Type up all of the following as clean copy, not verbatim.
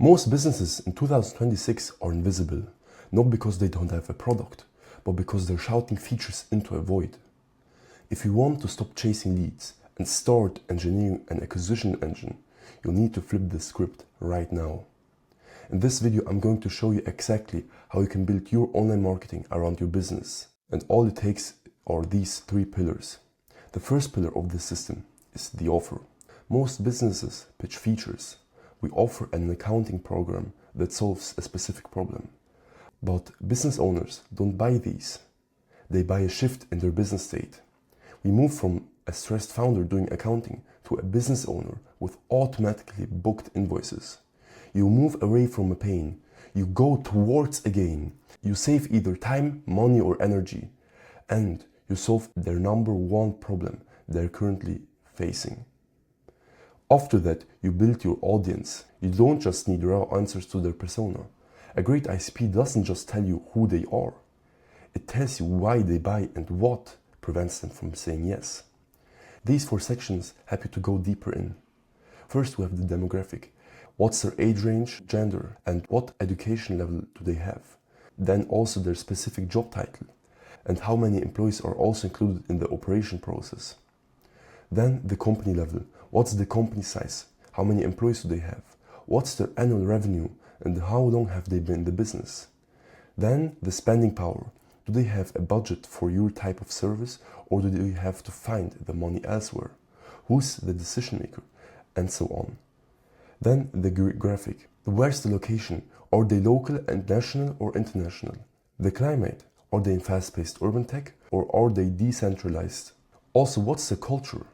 Most businesses in 2026 are invisible, not because they don't have a product, but because they're shouting features into a void. If you want to stop chasing leads and start engineering an acquisition engine, you'll need to flip the script right now. In this video, I'm going to show you exactly how you can build your online marketing around your business. And all it takes are these 3 pillars. The first pillar of this system is the offer. Most businesses pitch features. We offer an accounting program that solves a specific problem. But business owners don't buy these. They buy a shift in their business state. We move from a stressed founder doing accounting to a business owner with automatically booked invoices. You move away from a pain. You go towards a gain. You save either time, money, or energy. And you solve their number one problem they're currently facing. After that, you build your audience. You don't just need raw answers to their persona. A great ICP doesn't just tell you who they are. It tells you why they buy and what prevents them from saying yes. These 4 sections help you to go deeper in. First, we have the demographic. What's their age range, gender, and what education level do they have? Then also their specific job title, and how many employees are also included in the operation process. Then the company level. What's the company size? How many employees do they have? What's their annual revenue? And how long have they been in the business? Then the spending power. Do they have a budget for your type of service, or do they have to find the money elsewhere? Who's the decision maker? And so on. Then the geographic. Where's the location? Are they local and national or international? The climate. Are they in fast-paced urban tech, or are they decentralized? Also, what's the culture?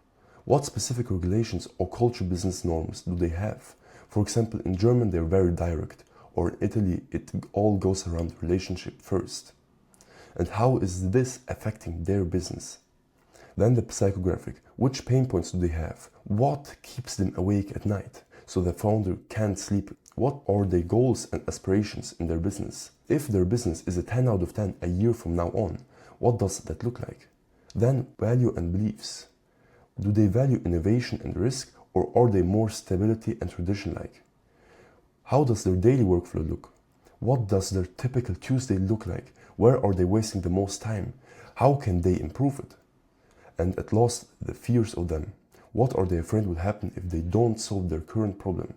What specific regulations or culture business norms do they have? For example, in German they're very direct, or in Italy it all goes around relationship first. And how is this affecting their business? Then the psychographic. Which pain points do they have? What keeps them awake at night so the founder can't sleep? What are their goals and aspirations in their business? If their business is a 10 out of 10 a year from now on, what does that look like? Then value and beliefs. Do they value innovation and risk, or are they more stability and tradition-like? How does their daily workflow look? What does their typical Tuesday look like? Where are they wasting the most time? How can they improve it? And at last, the fears of them. What are they afraid will happen if they don't solve their current problem?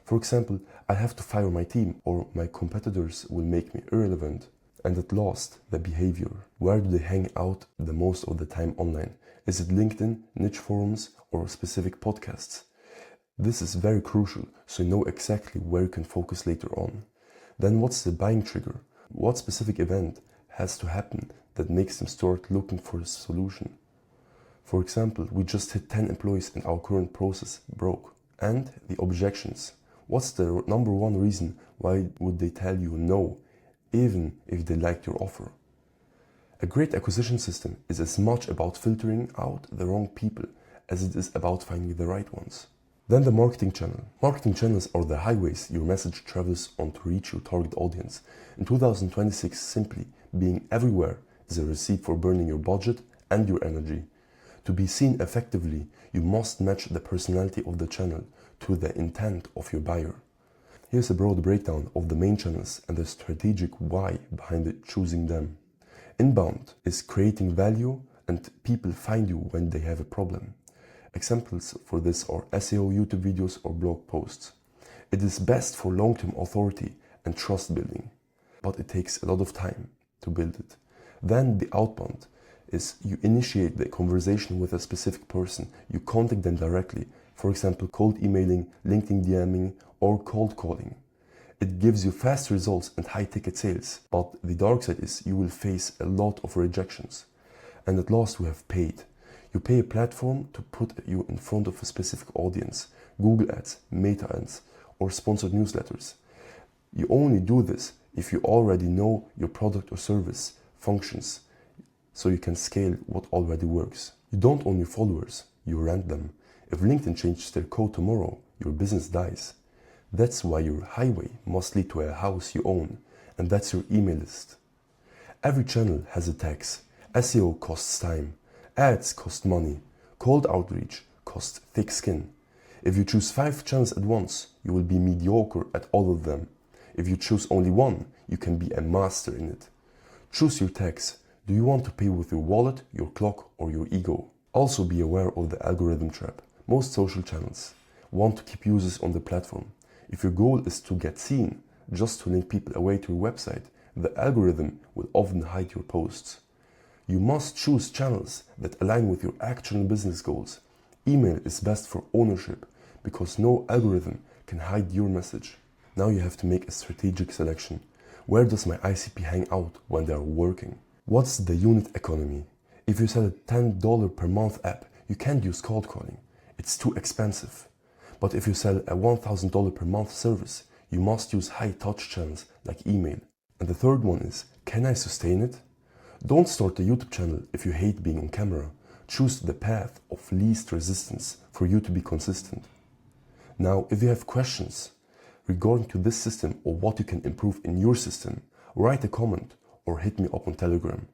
For example, I have to fire my team, or my competitors will make me irrelevant. And at last, the behavior. Where do they hang out the most of the time online? Is it LinkedIn, niche forums, or specific podcasts? This is very crucial, so you know exactly where you can focus later on. Then what's the buying trigger? What specific event has to happen that makes them start looking for a solution? For example, we just hit 10 employees and our current process broke. And the objections. What's the number one reason why would they tell you no, even if they liked your offer? A great acquisition system is as much about filtering out the wrong people as it is about finding the right ones. Then the marketing channel. Marketing channels are the highways your message travels on to reach your target audience. In 2026, simply being everywhere is a recipe for burning your budget and your energy. To be seen effectively, you must match the personality of the channel to the intent of your buyer. Here's a broad breakdown of the main channels and the strategic why behind choosing them. Inbound is creating value and people find you when they have a problem. Examples for this are SEO, YouTube videos, or blog posts. It is best for long-term authority and trust building, but it takes a lot of time to build it. Then the outbound is you initiate the conversation with a specific person. You contact them directly, for example, cold emailing, LinkedIn DMing, or cold calling. It gives you fast results and high ticket sales, but the dark side is you will face a lot of rejections. And at last we have paid. You pay a platform to put you in front of a specific audience, Google ads, Meta ads, or sponsored newsletters. You only do this if you already know your product or service functions, so you can scale what already works. You don't own your followers, you rent them. If LinkedIn changes their code tomorrow, your business dies. That's why your highway must lead to a house you own, and that's your email list. Every channel has a tax. SEO costs time, ads cost money, cold outreach costs thick skin. If you choose 5 channels at once, you will be mediocre at all of them. If you choose only one, you can be a master in it. Choose your tags. Do you want to pay with your wallet, your clock, or your ego? Also be aware of the algorithm trap. Most social channels want to keep users on the platform. If your goal is to get seen, just to link people away to your website, the algorithm will often hide your posts. You must choose channels that align with your actual business goals. Email is best for ownership because no algorithm can hide your message. Now you have to make a strategic selection. Where does my ICP hang out when they are working? What's the unit economy? If you sell a $10 per month app, you can't use cold calling. It's too expensive. But if you sell a $1,000 per month service, you must use high-touch channels like email. And the third one is, can I sustain it? Don't start a YouTube channel if you hate being on camera. Choose the path of least resistance for you to be consistent. Now, if you have questions regarding to this system or what you can improve in your system, write a comment or hit me up on Telegram.